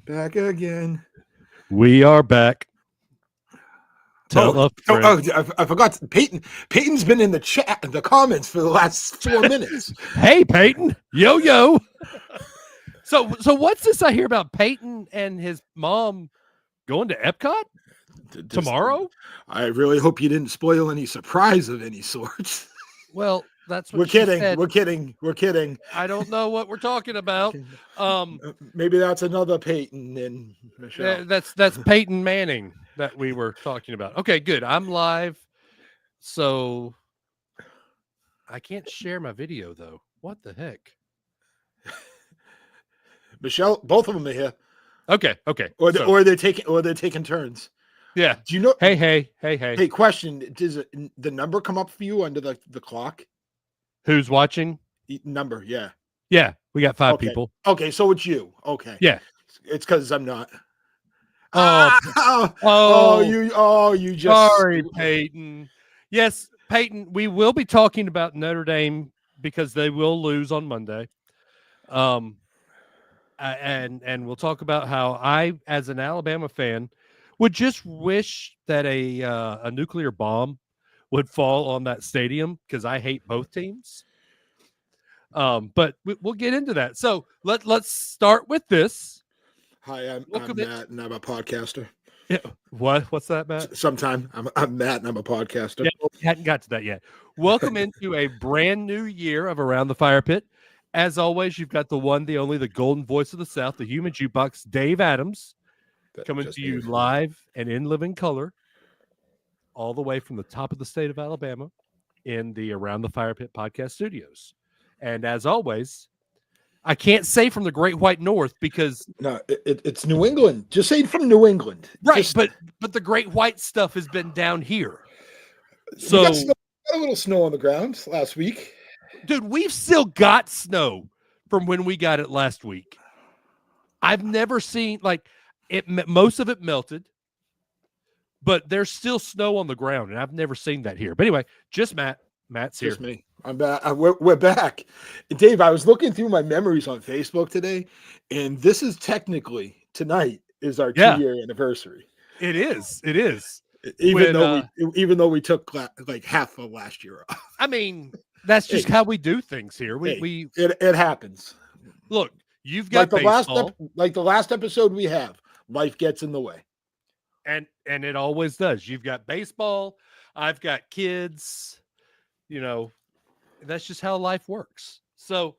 Back again. We are back. Tell a friend. I forgot. Peyton's been in the chat, the comments for the last 4 minutes. Hey, Peyton. Yo. So what's this I hear about Peyton and his mom going to Epcot tomorrow? I really hope you didn't spoil any surprise of any sort. Well, that's what We're she kidding. said. We're kidding. I don't know what we're talking about. Maybe that's another Peyton and Michelle. That's Peyton Manning that we were talking about. Okay, good. I'm live, so I can't share my video though. What the heck? Michelle, both of them are here. Okay. Or they're taking turns. Yeah. Do you know? Hey. Hey, question: does the number come up for you under the clock? Who's watching? Number, yeah. Yeah, we got 5 people. Okay, so it's you. Okay. Yeah. It's because I'm not. You just sorry, Peyton. Yes, Peyton, we will be talking about Notre Dame because they will lose on Monday. And we'll talk about how I, as an Alabama fan, would just wish that a nuclear bomb would fall on that stadium because I hate both teams. But we'll get into that. So let's start with this. Hi, I'm Matt, and I'm a podcaster. Yeah. What's that, Matt? Sometime I'm Matt, and I'm a podcaster. Yeah, we hadn't got to that yet. Welcome into a brand new year of Around the Fire Pit. As always, you've got the one, the only, the golden voice of the South, the human jukebox, Dave Adams, coming to you live and in living color, all the way from the top of the state of Alabama in the Around the Fire Pit podcast studios. And as always, I can't say from the Great White North because it's New England. Just say from New England, right? But the Great White stuff has been down here. So we got a little snow on the ground last week, dude. We've still got snow from when we got it last week. I've never seen it. Most of it melted, but there's still snow on the ground, and I've never seen that here. But anyway, just Matt. Matt's here. Just me. I'm back. We're back. Dave, I was looking through my memories on Facebook today, and this is technically tonight is our 2-year anniversary. It is. Even though we took like half of last year off. I mean, that's just how we do things here. It happens. Look, you've got the last episode we have. Life gets in the way, and it always does. You've got baseball. I've got kids. You know, that's just how life works. So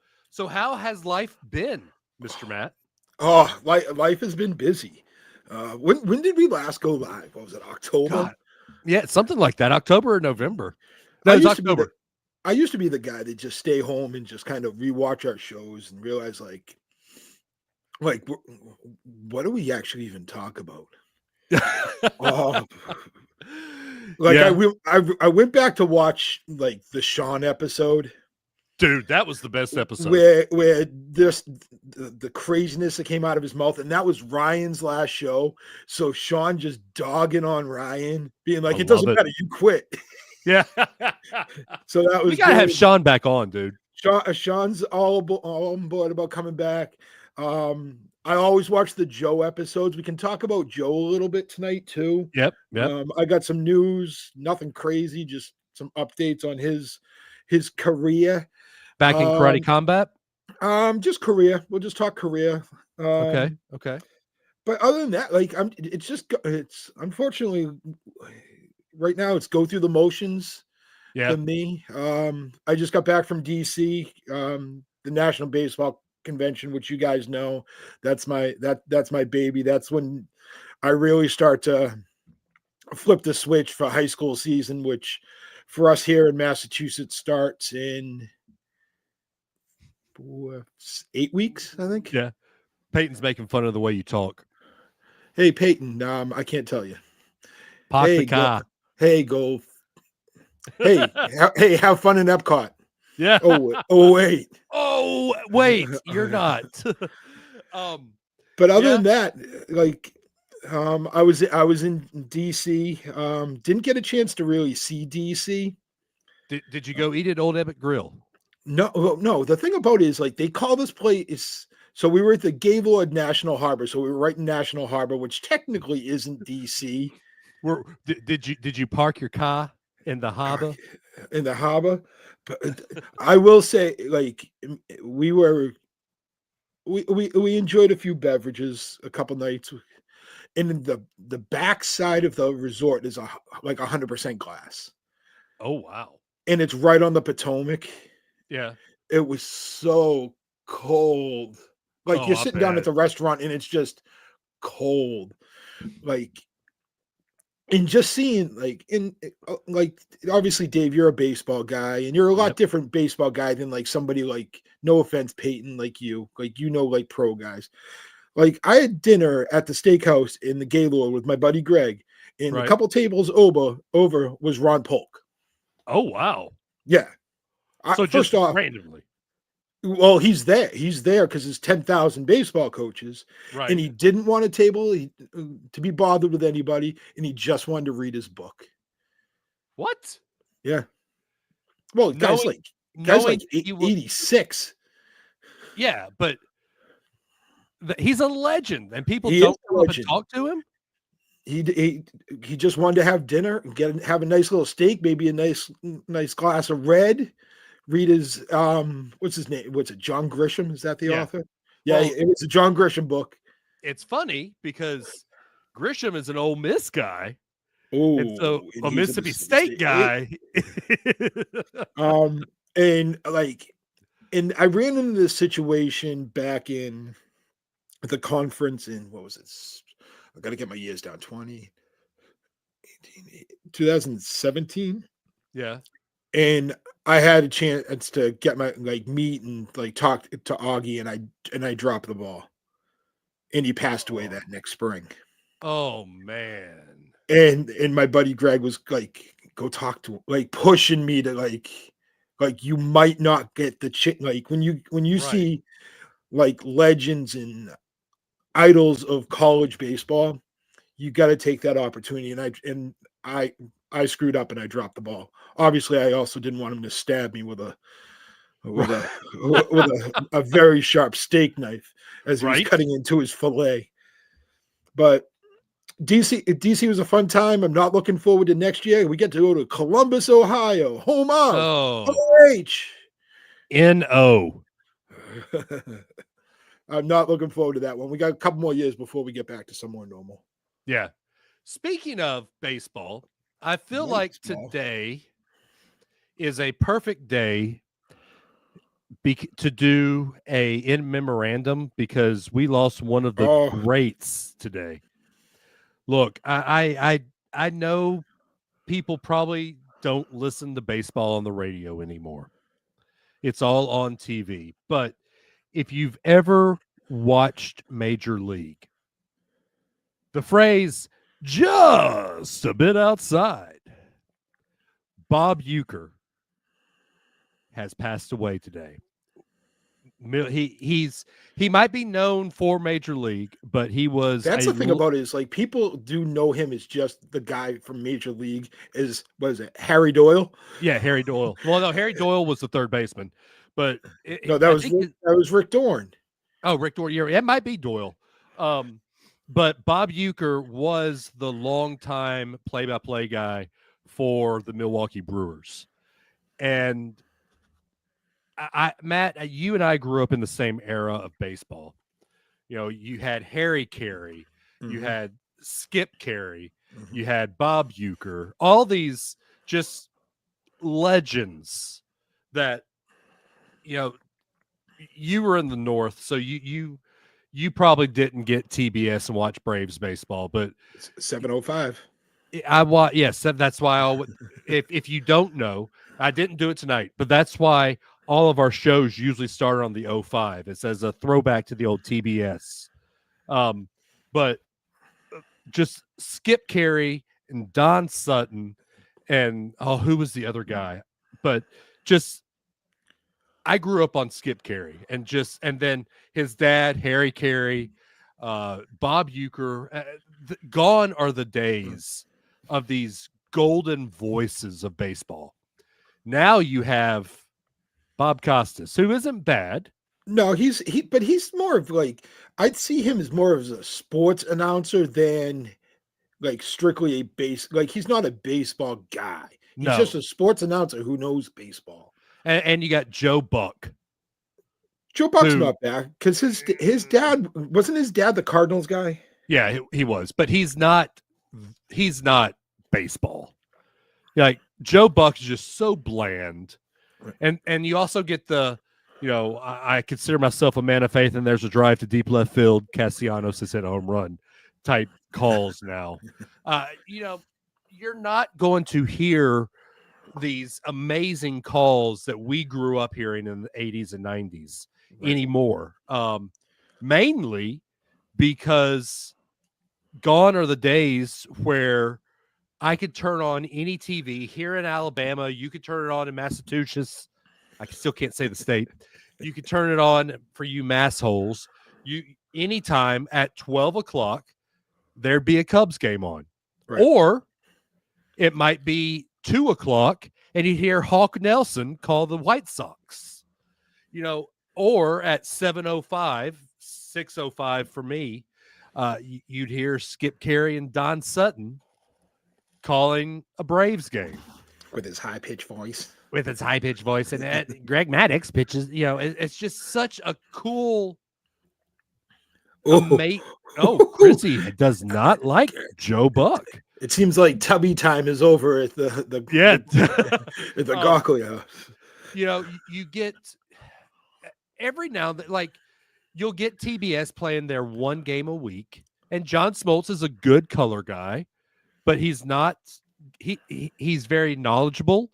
how has life been, Mr. Matt? Oh, life has been busy. When did we last go live? What was it, October? God. Yeah, something like that. October or November. That was October. I used to be the guy that just stay home and just kind of rewatch our shows and realize like what do we actually even talk about? I went back to watch like the Sean episode. Dude, that was the best episode. Where this the craziness that came out of his mouth, and that was Ryan's last show. So Sean just dogging on Ryan, being like, "It doesn't matter, you quit." Yeah. So that was. We gotta have Sean back on, dude. Sean's all on board about coming back. I always watch the Joe episodes. We can talk about Joe a little bit tonight too. Yep. I got some news, nothing crazy, just some updates on his career. Back in Karate Combat? Just career. We'll just talk career. Okay. But other than that, it's unfortunately right now it's go through the motions for me. I just got back from DC, the National Baseball Convention, which you guys know. That's my baby. That's when I really start to flip the switch for high school season, which for us here in Massachusetts starts in 8 weeks, I think. Yeah. Peyton's making fun of the way you talk. Hey, Peyton, I can't tell you. Park the car. Go. Hey, have fun in Epcot. Yeah. Oh, wait. Oh, wait. You're not. But other than that, I was in DC. Didn't get a chance to really see DC. Did you go eat at Old Ebbitt Grill? No. The thing about it is they call this place So we were at the Gaylord National Harbor. So we were right in National Harbor, which technically isn't DC. Did you park your car in the harbor? In the harbor, but I will say, like, we enjoyed a few beverages a couple nights, and the back side of the resort is like 100% glass. Oh wow! And it's right on the Potomac. Yeah, it was so cold. Like you're sitting down at the restaurant and it's just cold. Like, and just seeing like obviously Dave, you're a baseball guy and you're a lot different baseball guy than like somebody like, no offense, Peyton, like like pro guys. Like I had dinner at the steakhouse in the Gaylord with my buddy Greg, and a couple tables over was Ron Polk. Oh wow. Yeah. So first off, randomly. Well, he's there because there's 10,000 baseball coaches, right? And he didn't want a table to be bothered with anybody, and he just wanted to read his book. What? Yeah. Well, guys like 86. Yeah, but he's a legend, and people don't come up and talk to him. He just wanted to have dinner and have a nice little steak, maybe a nice glass of red. Read his what's his name? What's it? John Grisham? Is that the author? Yeah, well, it was a John Grisham book. It's funny because Grisham is an Ole Miss guy. Oh, and so a Mississippi State guy. And I ran into this situation back in the conference in, what was it? I got to get my years down. 2017. Yeah. And I had a chance to get my meet and talk to Augie, and I dropped the ball, and he passed away that next spring. Oh man! And my buddy Greg was like, "Go talk to him," pushing me to like you might not get the when you see legends and idols of college baseball, you got to take that opportunity. And I screwed up and I dropped the ball. Obviously, I also didn't want him to stab me with a very sharp steak knife as he was cutting into his fillet. But DC was a fun time. I'm not looking forward to next year. We get to go to Columbus, Ohio, home of OH. N-O. I'm not looking forward to that one. We got a couple more years before we get back to somewhere normal. Yeah. Speaking of baseball, I feel like today is a perfect day to do a in memorandum because we lost one of the greats today. Look, I know people probably don't listen to baseball on the radio anymore. It's all on TV. But if you've ever watched Major League, the phrase "just a bit outside," Bob Uecker has passed away today. He might be known for Major League, but he was. That's the thing about it is people do know him as just the guy from Major League. What is it, Harry Doyle? Yeah, Harry Doyle. Well, no, Harry Doyle was the third baseman, but that was Rick Dorn. Oh, Rick Dorn. Yeah, it might be Doyle. But Bob Uecker was the longtime play-by-play guy for the Milwaukee Brewers. And Matt, you and I grew up in the same era of baseball. You had Harry Carey, you had Skip Carey, you had Bob Uecker, all these just legends that, you were in the North, so you probably didn't get TBS and watch Braves baseball, but 705. Yes, that's why if you don't know, I didn't do it tonight, but that's why all of our shows usually start on the 05. It says a throwback to the old TBS. But just Skip Carey and Don Sutton and who was the other guy? But just I grew up on Skip Carey and then his dad, Harry Carey, Bob Uecker. Gone are the days of these golden voices of baseball. Now you have Bob Costas, who isn't bad, No, but he's more of like, I'd see him as more of a sports announcer than like strictly a like he's not a baseball guy. He's just No. a sports announcer who knows baseball. And you got Joe Buck. Joe Buck's not bad because his dad wasn't his dad the Cardinals guy. Yeah, he was, but he's not baseball. Like Joe Buck's just so bland, and you also get the, I consider myself a man of faith, and there's a drive to deep left field. Castellanos has hit a home run type calls now. You're not going to hear these amazing calls that we grew up hearing in the 80s and 90s anymore. Mainly because gone are the days where I could turn on any TV here in Alabama. You could turn it on in Massachusetts. I still can't say the state. You could turn it on for you mass holes. Anytime at 12 o'clock, there'd be a Cubs game on. Right. Or it might be 2 o'clock and you hear Hawk Nelson call the White Sox, or at 7:05, 6:05 for me, you'd hear Skip Carey and Don Sutton calling a Braves game with his high-pitched voice. And Greg Maddux pitches. It's just such a cool. Chrissy does not like Joe Buck. It seems like tubby time is over at the Gawker House. You get every now and then, like you'll get TBS playing their one game a week, and John Smoltz is a good color guy, but he's not. He's very knowledgeable,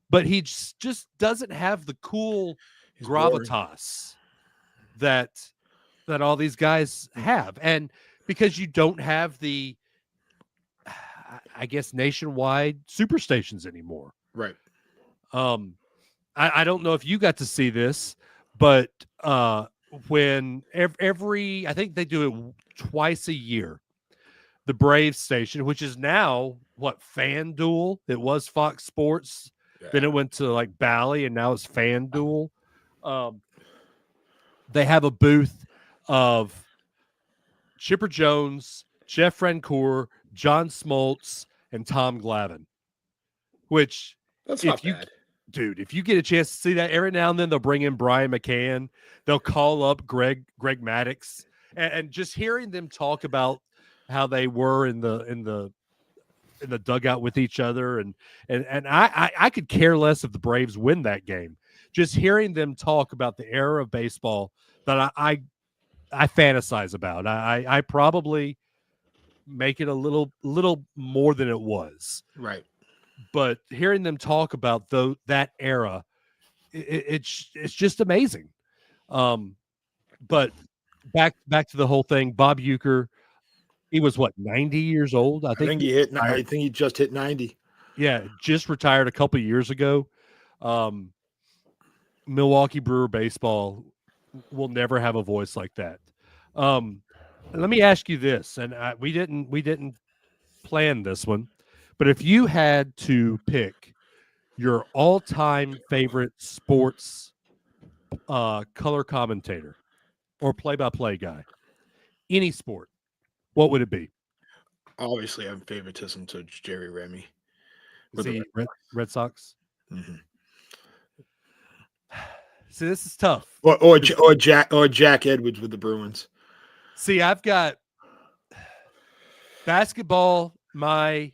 but he just doesn't have the cool gravitas that all these guys have, and because you don't have the, I guess, nationwide superstations anymore. Right. I don't know if you got to see this, but when every I think they do it twice a year, the Braves station, which is now FanDuel. It was Fox Sports. Yeah. Then it went to like Bally, and now it's FanDuel. They have a booth of Chipper Jones, Jeff Francoeur, John Smoltz, and Tom Glavine. Which, that's not bad. Dude, if you get a chance to see that, every now and then they'll bring in Brian McCann. They'll call up Greg Maddux, and just hearing them talk about how they were in the dugout with each other, and I could care less if the Braves win that game. Just hearing them talk about the era of baseball that I fantasize about. I probably make it a little more than it was. Right. But hearing them talk about that era, it's just amazing. But back to the whole thing. Bob Uecker, he was 90 years old. I think he just hit 90. Yeah, just retired a couple of years ago. Milwaukee Brewer baseball will never have a voice like that. Let me ask you this, and we didn't plan this one, but if you had to pick your all-time favorite sports color commentator or play-by-play guy, any sport, what would it be? Obviously, I have favoritism to Jerry Remy. Red Sox? Mm-hmm. See, this is tough. Or Jack Edwards with the Bruins. See, I've got basketball. My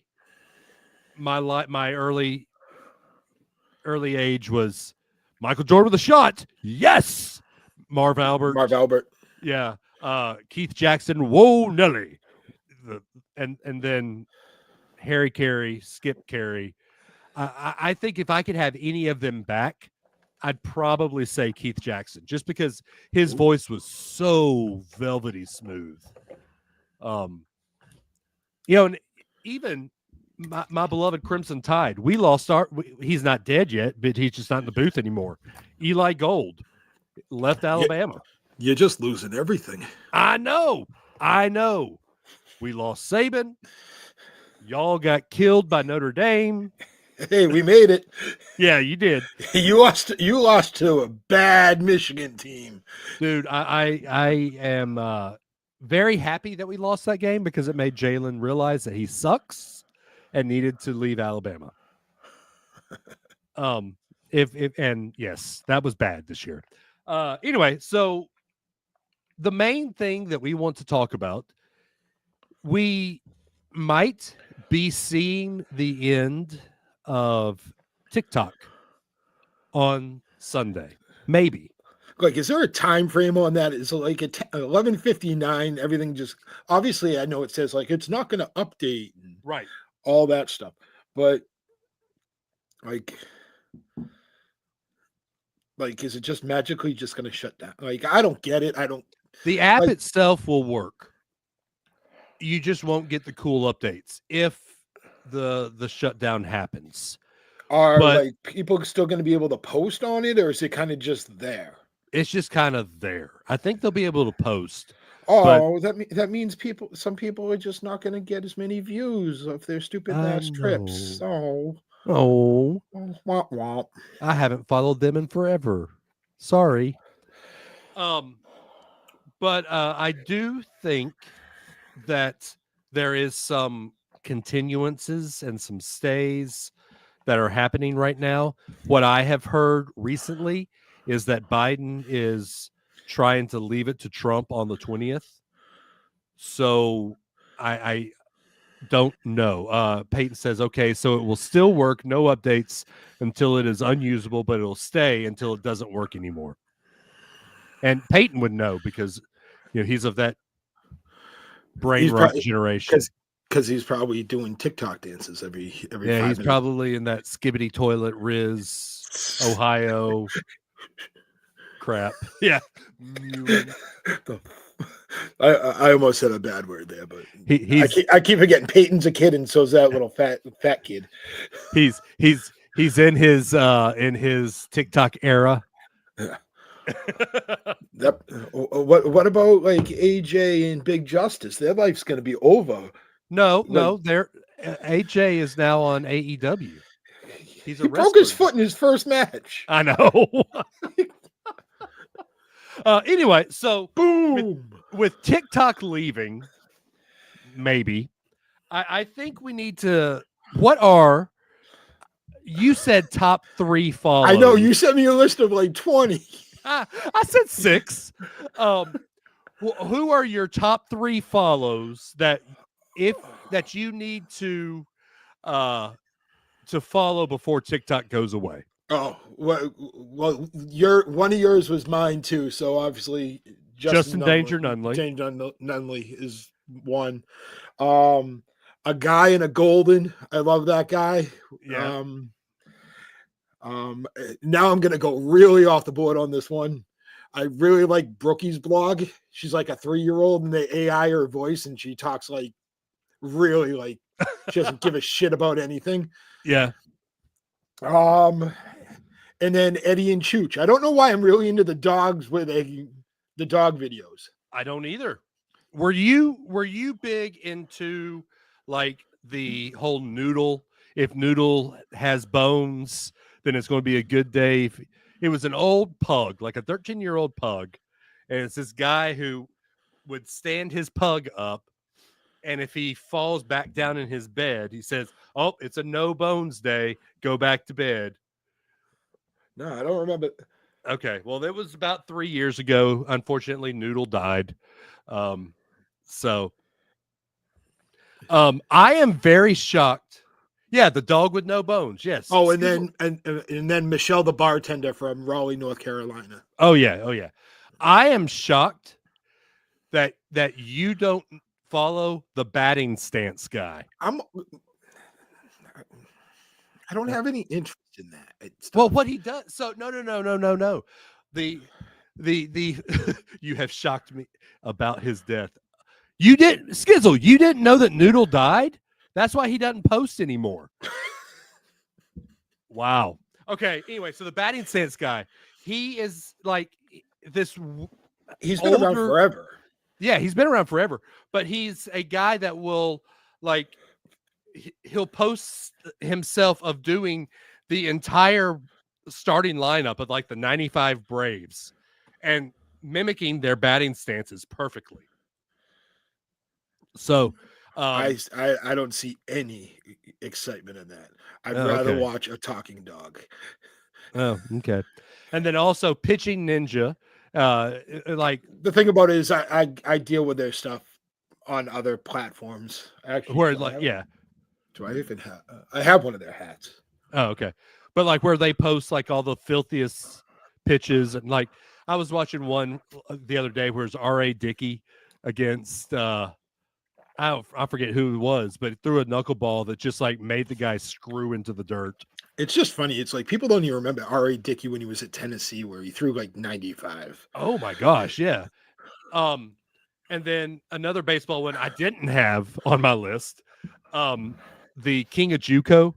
early age was Michael Jordan with a shot. Yes. Marv Albert. Yeah. Keith Jackson. Whoa, Nelly. And then Harry Carey, Skip Carey. I think if I could have any of them back, I'd probably say Keith Jackson, just because his voice was so velvety smooth. And even my beloved Crimson Tide, we lost he's not dead yet, but he's just not in the booth anymore. Eli Gold left Alabama. You're just losing everything. I know. We lost Saban. Y'all got killed by Notre Dame. Hey, we made it. Yeah, you did. You lost to a bad Michigan team. Dude, I am very happy that we lost that game because it made Jalen realize that he sucks and needed to leave Alabama. If and yes, that was bad this year. Anyway, so the main thing that we want to talk about, we might be seeing the end of TikTok on Sunday. Maybe. Like, is there a time frame on that? Is it like at 11:59? Everything just obviously, I know it says like it's not going to update and Right. all that stuff, but like, is it just magically just going to shut down? Like, I don't get it. I don't. The app itself will work. You just won't get the cool updates if the shutdown happens. Are like people still going to be able to post on it, or is it kind of just there? It's just kind of there. I think they'll be able to post. Oh, that means some people are just not going to get as many views of their stupid ass trips. Oh, womp womp. I haven't followed them in forever. Sorry. But I do think that there is some continuances and some stays that are happening right now. What I have heard recently is that Biden is trying to leave it to Trump on the 20th. So I don't know. Peyton says, okay, so it will still work. No updates until it is unusable, but it'll stay until it doesn't work anymore. And Peyton would know because he's of that brain rot generation. Because he's probably doing TikTok dances every 5 minutes. He's probably in that skibbity toilet Riz, Ohio crap. Yeah. I almost said a bad word there, but I keep forgetting Peyton's a kid, and so's that little fat kid. He's in his TikTok era. Yeah. What about like AJ and Big Justice? Their life's going to be over. No, AJ is now on AEW. He broke his foot in his first match. I know. Anyway, so boom with TikTok leaving, maybe I think we need to. What are you said top 3 follows? I know you sent me a list of like 20. I said 6. Who are your top 3 follows that you need to follow before TikTok goes away? Oh, well, one of yours was mine too. So obviously, Justin Danger Nunley. Nunley is one. A guy in a golden. I love that guy. Yeah. Now I'm gonna go really off the board on this one. I really like Brookie's blog. She's like a 3-year-old, and they AI her voice, and she talks like really like she doesn't give a shit about anything. Yeah. And then Eddie and Chooch. I don't know why I'm really into the dogs with the dog videos. I don't either. Were you big into like the whole Noodle? If Noodle has bones, then it's going to be a good day. It was an old pug, like a 13-year-old pug. And it's this guy who would stand his pug up. And if he falls back down in his bed, he says, "Oh, it's a no bones day. Go back to bed." No, I don't remember. Okay. Well, it was about 3 years ago. Unfortunately, Noodle died. I am very shocked. Yeah, the dog with no bones. Yes. Oh, and then Michelle, the bartender from Raleigh, North Carolina. Oh yeah. I am shocked that you don't follow the batting stance guy. I don't have any interest in that. Well, what he does. So no. The you have shocked me about his death. You didn't, Skizzle. You didn't know that Noodle died. That's why he doesn't post anymore. Wow. Okay. Anyway, so the batting stance guy, he is like this. He's been around forever. Yeah, he's been around forever. But he's a guy that will like he'll post himself of doing the entire starting lineup of like the 95 Braves and mimicking their batting stances perfectly. So I don't see any excitement in that. I'd Oh, rather okay. watch a talking dog. Oh, okay. And then also Pitching Ninja. Like The thing about it is I deal with their stuff on other platforms. Actually, where do I like have- yeah. do I even have? I have one of their hats. Oh, okay. But like where they post like all the filthiest pitches and like I was watching one the other day where it's R.A. Dickey against I forget who it was, but it threw a knuckleball that just like made the guy screw into the dirt. It's just funny. It's like people don't even remember R.A. Dickey when he was at Tennessee, where he threw like 95. Oh my gosh, yeah. And then another baseball one I didn't have on my list. The King of JUCO.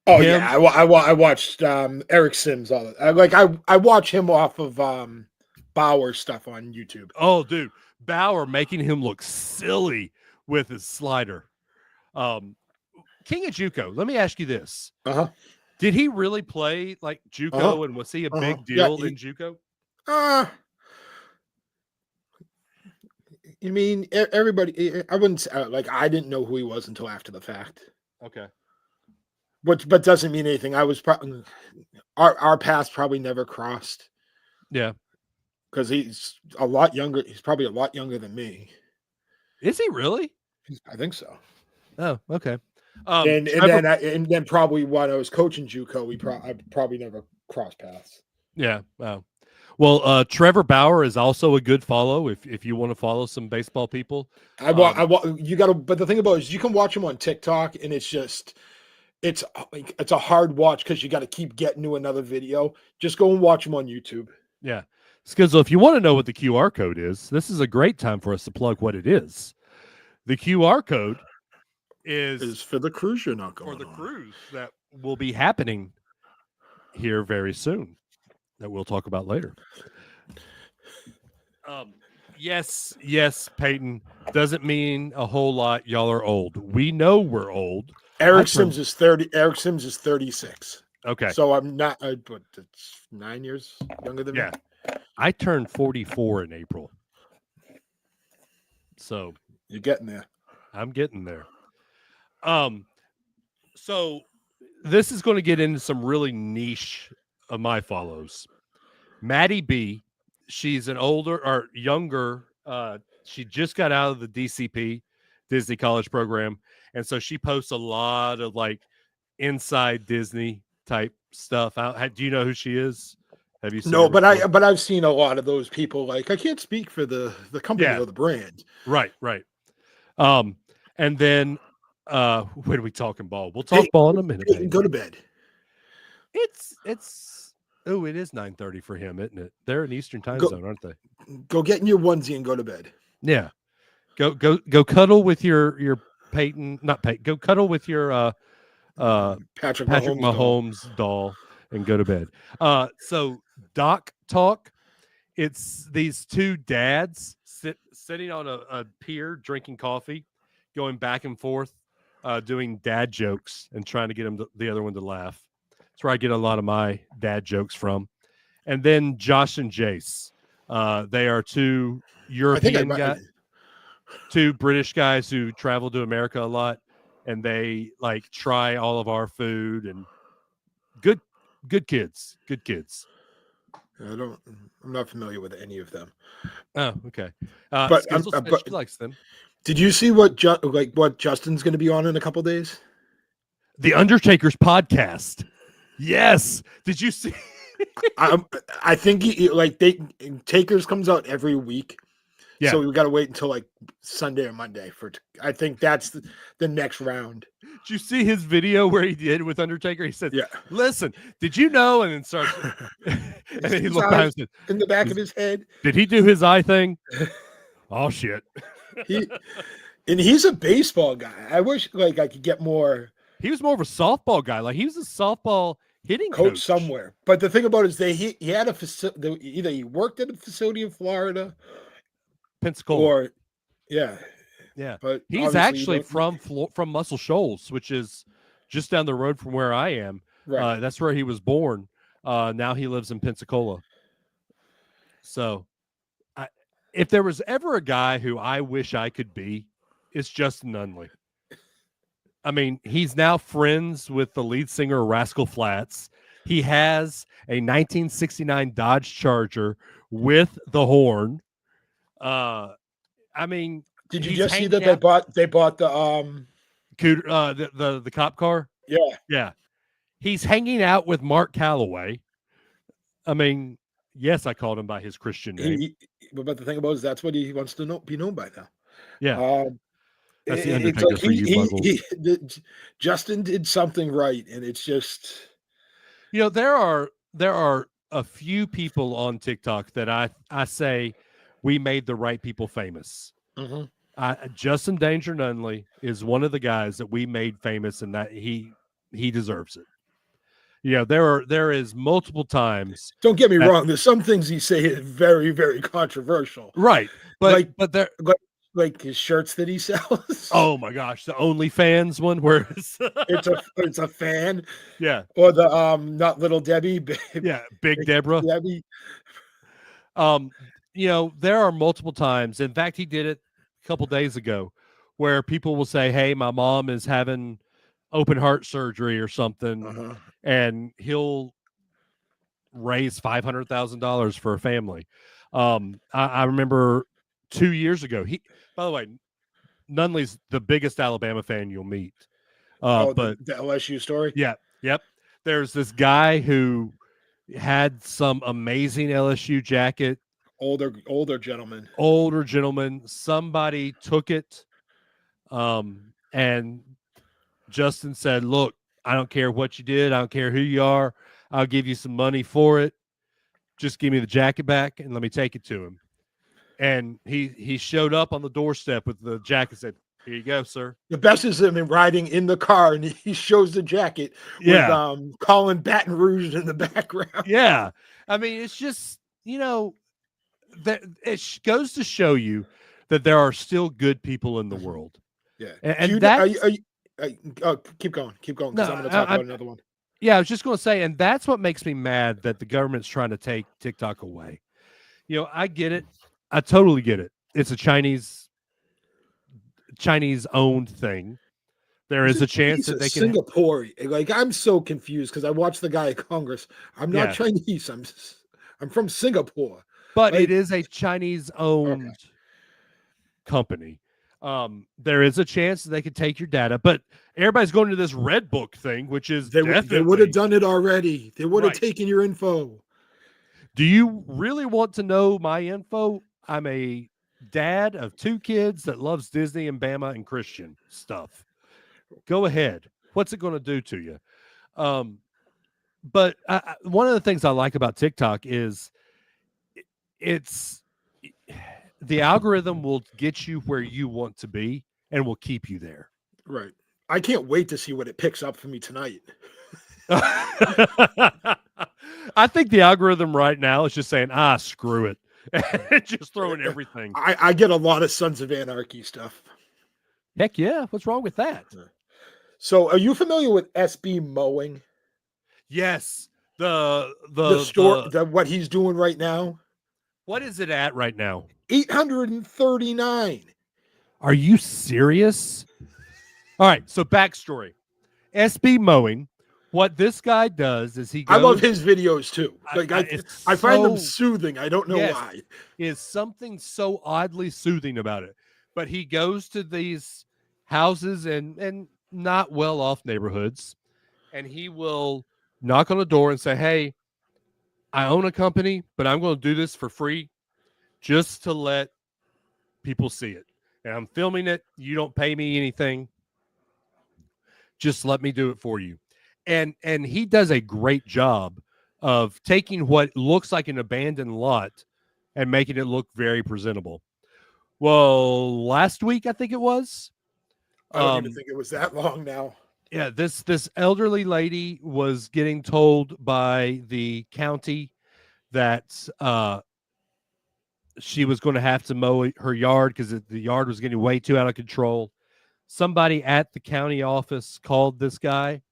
Oh yeah, I watched Eric Sims all that. I watch him off of Bauer stuff on YouTube. Oh, dude, Bauer making him look silly with his slider. King of JUCO. Let me ask you this: did he really play like JUCO, and was he a big deal in JUCO? I mean, everybody. I wouldn't say, like I didn't know who he was until after the fact. Okay. But doesn't mean anything. I was probably our paths probably never crossed. Yeah, because he's a lot younger. He's probably a lot younger than me. Is he really? I think so. Oh, okay. And then probably when I was coaching JUCO, I probably never crossed paths. Yeah. Wow. Well, Trevor Bauer is also a good follow if you want to follow some baseball people. You got to. But the thing about it is, you can watch him on TikTok, and it's a hard watch because you got to keep getting to another video. Just go and watch him on YouTube. Yeah. Skizzle, if you want to know what the QR code is, this is a great time for us to plug what it is. The QR code is for the cruise you're not going for the on. cruise that will be happening here very soon that we'll talk about later. Yes, Peyton, doesn't mean a whole lot. Y'all are old. We know we're old. Eric Sims is 30. Eric Sims is 36. Okay. So I'm not, but it's 9 years younger than me. I turned 44 in April. So you're getting there. I'm getting there. So this is going to get into some really niche of my follows. Maddie B, she's an older or younger. She just got out of the DCP, Disney College Program. And so she posts a lot of like inside Disney type stuff. Do you know who she is? Have you seen No, but I've seen a lot of those people. Like I can't speak for the company or the brand. Right. And then when are we talking ball? We'll talk ball in a minute. Go to bed. It is 9:30 for him, isn't it? They're in Eastern time zone, aren't they? Go get in your onesie and go to bed. Yeah. Go cuddle with your Peyton, not Peyton. Go cuddle with your Patrick Mahomes doll and go to bed. So Doc Talk, it's these two dads sitting on a pier drinking coffee, going back and forth, doing dad jokes and trying to get the other one to laugh. That's where I get a lot of my dad jokes from. And then Josh and Jace, they are two European guys, two British guys who travel to America a lot, and they like try all of our food and good kids. I'm not familiar with any of them. Oh, okay. But she likes them. Did you see what Justin's going to be on in a couple days? The Undertaker's podcast. Yes. Did you see? I think Takers comes out every week. Yeah. So we got to wait until like Sunday or Monday I think that's the next round. Did you see his video where he did with Undertaker? He said, listen, did you know? And then starts, and then he looked down in the back of his head. Did he do his eye thing? Oh shit. He's a baseball guy. I wish I could get more. He was more of a softball guy. Like he was a softball hitting coach somewhere. But the thing about it is he had a facility. Either he worked at a facility in Florida, Pensacola, or Yeah, but he's actually from Muscle Shoals, which is just down the road from where I am. Right. That's where he was born. Now he lives in Pensacola. So, if there was ever a guy who I wish I could be, it's Justin Nunley. I mean, he's now friends with the lead singer of Rascal Flatts. He has a 1969 Dodge Charger with the horn. I mean, did you just see that they bought the the cop car? Yeah. He's hanging out with Mark Calloway. I mean, yes, I called him by his Christian name. But the thing about it is that's what he wants to be known by now. Yeah. That's the Undertaker like for you Justin did something right, and it's just, there are a few people on TikTok that I say we made the right people famous. Mm-hmm. Justin Danger Nunley is one of the guys that we made famous, and that he deserves it. There is multiple times. Don't get me wrong. There's some things he say is very, very controversial. Right. But like his shirts that he sells. Oh my gosh, the OnlyFans one where it's a fan. Yeah. Or the not Little Debbie. Big Deborah. Debbie. There are multiple times. In fact, he did it a couple days ago where people will say, "Hey, my mom is having open heart surgery or something," and he'll raise $500,000 for a family. I remember 2 years ago. By the way, Nunley's the biggest Alabama fan you'll meet. But the LSU story. Yeah. Yep. There's this guy who had some amazing LSU jacket. Older gentleman. Somebody took it. And Justin said, "Look, I don't care what you did. I don't care who you are. I'll give you some money for it. Just give me the jacket back and let me take it to him." And he showed up on the doorstep with the jacket and said, "Here you go, sir." The best is him riding in the car and he shows the jacket with Colin Baton Rouge in the background. Yeah. I mean, it's just, that it goes to show you that there are still good people in the world. Yeah. And keep going, because I'm going to talk about another one. Yeah, I was just going to say, and that's what makes me mad, that the government's trying to take TikTok away. I get it. I totally get it. It's a Chinese owned thing. There is a chance that they can. Singapore. Like, I'm so confused because I watched the guy at Congress. I'm not Chinese. I'm from Singapore. But it is a Chinese owned company. There is a chance that they could take your data, but everybody's going to this Red Book thing, which is they would have done it already. They would have taken your info. Do you really want to know my info? I'm a dad of 2 kids that loves Disney and Bama and Christian stuff. Go ahead. What's it going to do to you? But one of the things I like about TikTok is the algorithm will get you where you want to be and will keep you there. Right. I can't wait to see what it picks up for me tonight. I think the algorithm right now is just saying, screw it. Just throwing everything. I get a lot of Sons of Anarchy stuff. Heck yeah. What's wrong with that? So are you familiar with SB Mowing? Yes. The what he's doing right now. What is it at right now? 839. Are you serious? All right. So backstory. SB Mowing. What this guy does is I love his videos too. I find them soothing. I don't know why. Is something so oddly soothing about it. But he goes to these houses and not well-off neighborhoods, and he will knock on the door and say, "Hey, I own a company, but I'm going to do this for free just to let people see it. And I'm filming it. You don't pay me anything. Just let me do it for you." And he does a great job of taking what looks like an abandoned lot and making it look very presentable. Well, last week, I think it was. I don't even think it was that long now. Yeah, this elderly lady was getting told by the county that she was going to have to mow her yard because the yard was getting way too out of control. Somebody at the county office called this guy,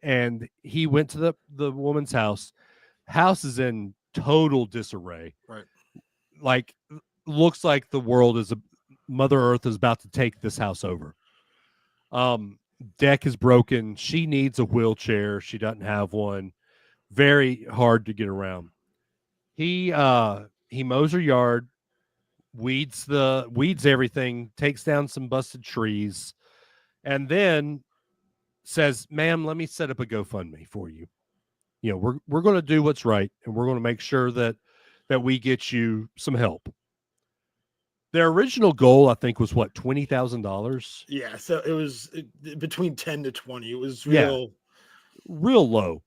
and he went to the woman's house. House is in total disarray. Right. Like, looks like the world is Mother Earth is about to take this house over. Deck is broken. She needs a wheelchair. She doesn't have one. Very hard to get around. He mows her yard, weeds everything, takes down some busted trees, and then says, "Ma'am, let me set up a GoFundMe for you. You know, we're going to do what's right, and we're going to make sure that we get you some help." Their original goal, I think, was what, $20,000? Yeah, so it was between 10 to 20. It was real low.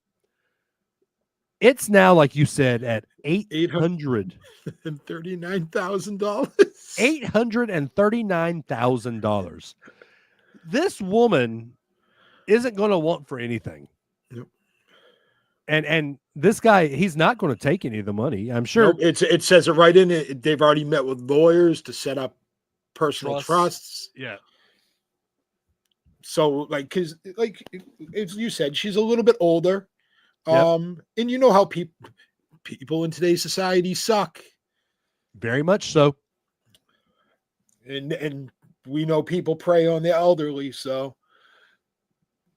It's now, like you said, at $839,000. $839,000. This woman isn't going to want for anything. Nope. And this guy, he's not going to take any of the money. I'm sure. Nope, it says it right in it. They've already met with lawyers to set up personal trusts. Yeah. So, like, because, like, as you said, she's a little bit older. Yep. And you know how people in today's society suck. Very much so. And we know people prey on the elderly, so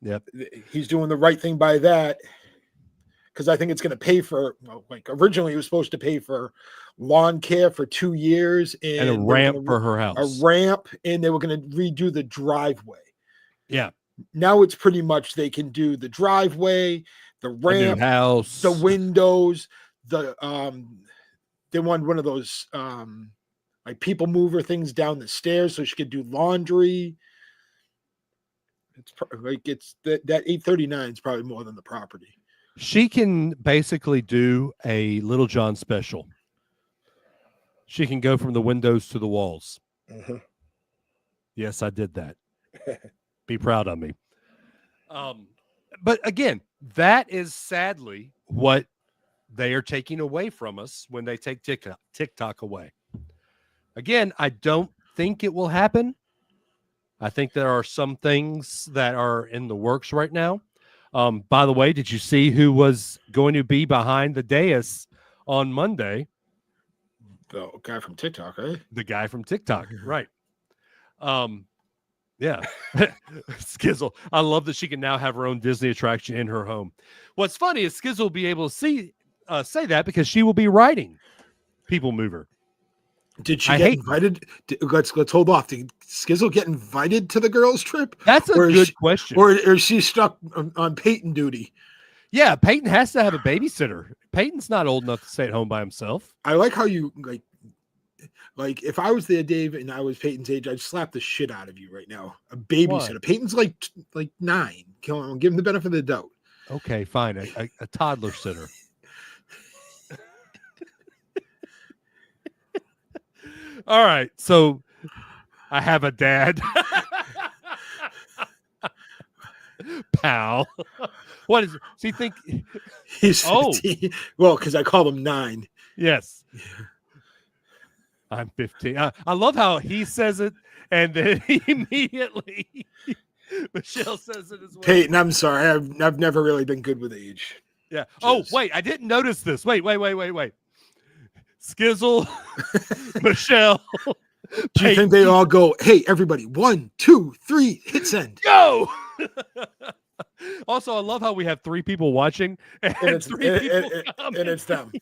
yep, he's doing the right thing by that. Because I think it's going to pay for, like, originally it was supposed to pay for lawn care for 2 years and a ramp for her house. A ramp, and they were going to redo the driveway. Yeah. Now it's pretty much they can do the driveway, the ramp, house, the windows, they want one of those like people mover things down the stairs so she could do laundry. It's like that 839 is probably more than the property. She can basically do a Little John special. She can go from the windows to the walls. Uh-huh. Yes, I did that. Be proud of me. But again, that is sadly what they are taking away from us when they take TikTok away. Again, I don't think it will happen. I think there are some things that are in the works right now. By the way, did you see who was going to be behind the dais on Monday? The guy from TikTok, right? The guy from TikTok, right. Yeah. Skizzle. I love that she can now have her own Disney attraction in her home. What's funny is Skizzle will be able to say that because she will be riding People Mover. Did she get invited? Let's hold off. Did Skizzle get invited to the girls' trip? That's a good question. Or is she stuck on Peyton duty? Yeah, Peyton has to have a babysitter. Peyton's not old enough to stay at home by himself. I like how you like if I was there, Dave, and I was Peyton's age, I'd slap the shit out of you right now. A babysitter. Why? Peyton's like 9. Come on, give him the benefit of the doubt. Okay, fine. A toddler sitter. All right, so I have a dad. Pal. What is it? Does he think he's 15? Well, because I call him 9. Yes. I'm 15. I love how he says it, and then immediately Michelle says it as well. Peyton, I'm sorry. I've never really been good with age. Yeah. Oh, wait. I didn't notice this. Wait. Skizzle, Michelle. Do you think they all go, hey, everybody, 1, 2, 3, hit send. Go! Also, I love how we have 3 people watching and it's 3 people coming. And it's them.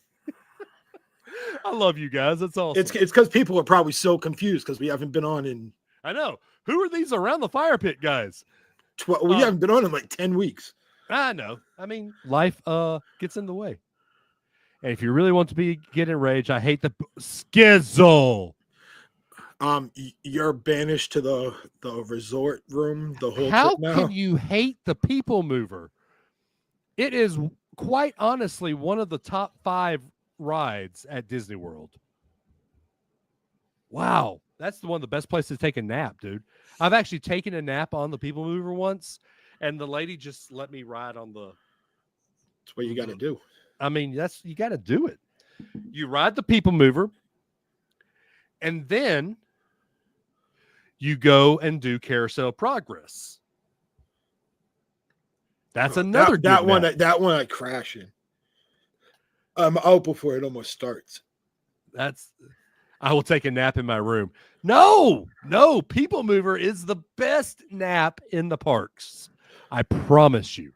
I love you guys. That's awesome. It's because people are probably so confused because we haven't been on in. I know. Who are these around the fire pit guys? We haven't been on in like 10 weeks. I know. I mean, life gets in the way. And if you really want to get enraged, I hate the Skizzle. You're banished to the resort room the whole How trip now. can you hate the People Mover? It is quite honestly one of the top 5 rides at Disney World. Wow. That's one of the best places to take a nap, dude. I've actually taken a nap on the People Mover once, and the lady just let me ride on the. That's what you got to do. I mean, you got to do it. You ride the People Mover. And then you go and do Carousel Progress. That's another that good one. nap. That one I crash in. I'm out before it almost starts. I will take a nap in my room. No, People Mover is the best nap in the parks. I promise you.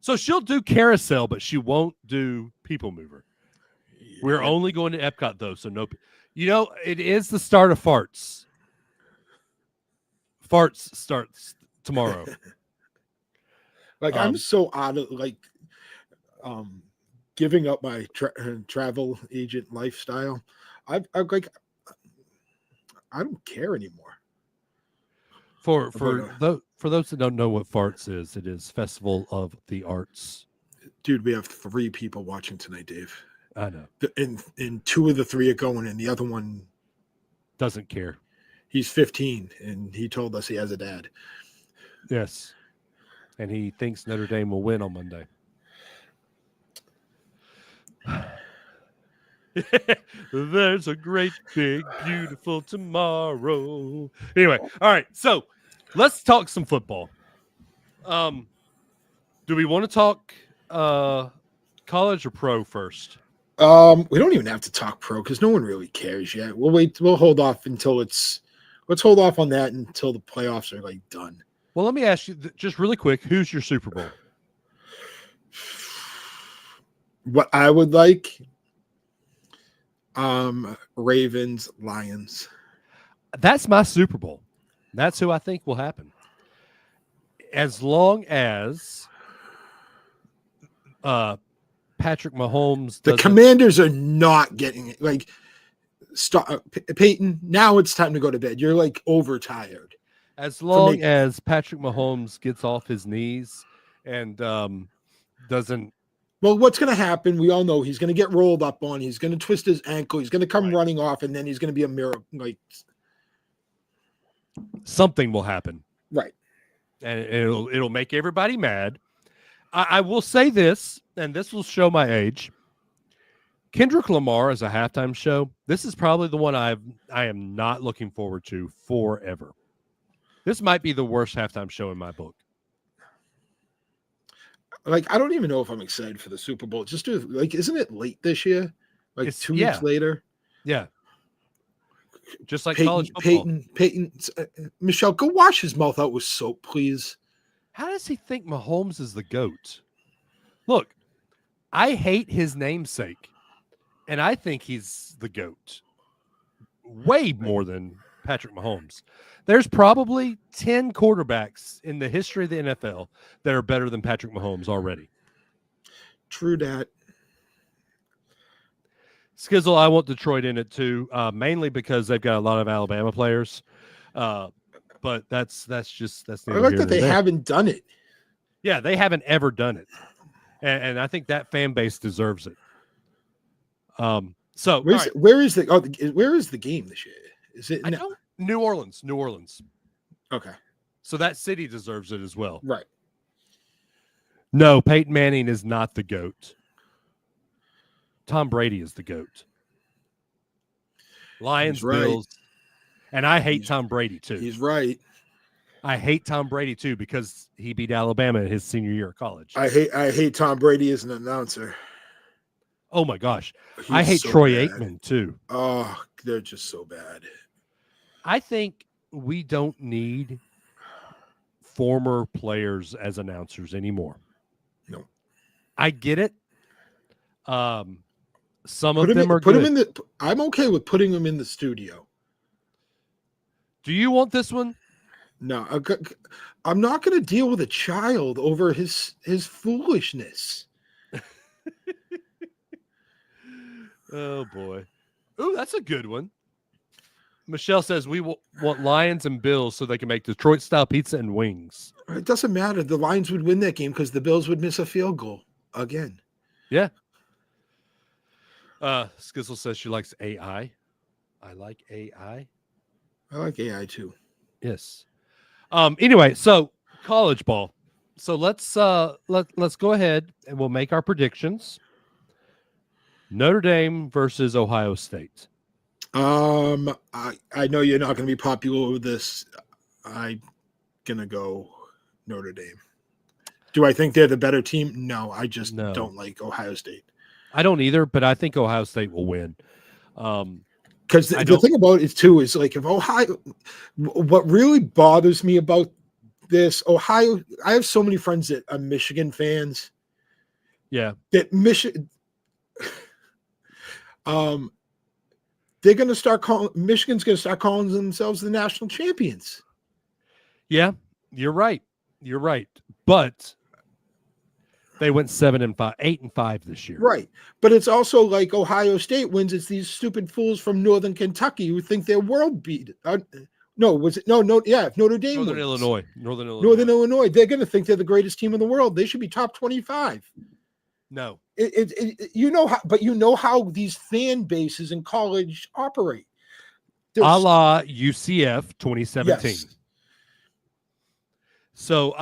So she'll do Carousel, but she won't do People Mover. We're only going to Epcot, though, so no. It is the start of Farts. Farts starts tomorrow. I'm so out of giving up my travel agent lifestyle. I don't care anymore. For those that don't know what Farts is, it is Festival of the Arts. Dude, we have 3 people watching tonight, Dave. I know. And 2 of the 3 are going, and the other one doesn't care. He's 15, and he told us he has a dad. Yes. And he thinks Notre Dame will win on Monday. There's a great, big, beautiful tomorrow. Anyway, all right. So let's talk some football. Do we want to talk college or pro first? We don't even have to talk pro because no one really cares yet. We'll wait. We'll hold off until let's hold off on that until the playoffs are done. Well, let me ask you just really quick. Who's your Super Bowl? What I would like, Ravens, Lions. That's my Super Bowl. That's who I think will happen. As long as Patrick Mahomes. The Commanders are not getting it. Stop, Peyton. Now it's time to go to bed. You're overtired. As long as Patrick Mahomes gets off his knees and doesn't. Well, what's going to happen? We all know he's going to get rolled up on. He's going to twist his ankle. He's going to come running off, and then he's going to be a miracle. Something will happen, right? And it'll make everybody mad. I will say this, and this will show my age. Kendrick Lamar as a halftime show. This is probably the one I am not looking forward to forever. This might be the worst halftime show in my book. I don't even know if I'm excited for the Super Bowl. Just isn't it late this year? It's 2 weeks later. Yeah. Just like Peyton, college football. Peyton, Michelle, go wash his mouth out with soap, please. How does he think Mahomes is the GOAT? Look, I hate his namesake, and I think he's the GOAT. Way more than Patrick Mahomes. There's probably 10 quarterbacks in the history of the NFL that are better than Patrick Mahomes already. True that. Skizzle, I want Detroit in it too, mainly because they've got a lot of Alabama players. But that's I like that they haven't done it. Yeah, they haven't ever done it, and I think that fan base deserves it. So where is the game this year? Is it New Orleans? Okay, so that city deserves it as well, right? No, Peyton Manning is not the GOAT. Tom Brady is the GOAT. Lions, Bills. And I hate Tom Brady, too. He's right. I hate Tom Brady, too, because he beat Alabama in his senior year of college. I hate Tom Brady as an announcer. Oh, my gosh. I hate Troy Aikman, too. Oh, they're just so bad. I think we don't need former players as announcers anymore. No. I get it. Some of them are good. I'm okay with putting them in the studio. Do you want this one? No, I'm not going to deal with a child over his foolishness. Oh boy. Ooh, that's a good one. Michelle says we want Lions and Bills so they can make Detroit style pizza and wings. It doesn't matter. The Lions would win that game because the Bills would miss a field goal again. Yeah. Skizzle says she likes AI. I like AI. I like AI too. Yes. Anyway, so college ball. So let's go ahead and we'll make our predictions. Notre Dame versus Ohio State. I know you're not going to be popular with this. I'm going to go Notre Dame. Do I think they're the better team? No, I just don't like Ohio State. I don't either, but I think Ohio State will win. Because the thing about it too is like if Ohio, what really bothers me about this Ohio, I have so many friends that are Michigan fans. Yeah, that Michigan, they're going to start calling Michigan's going to start calling themselves the national champions. Yeah, you're right. You're right, but they went 7-5, 8-5 this year. Right. But it's also like Ohio State wins. It's these stupid fools from Northern Kentucky who think they're world beat. No, was it? No. Yeah. If Notre Dame Northern wins, Illinois, they're going to think they're the greatest team in the world. They should be top 25. No. You know how, but you know how these fan bases in college operate. A la UCF 2017. Yes. So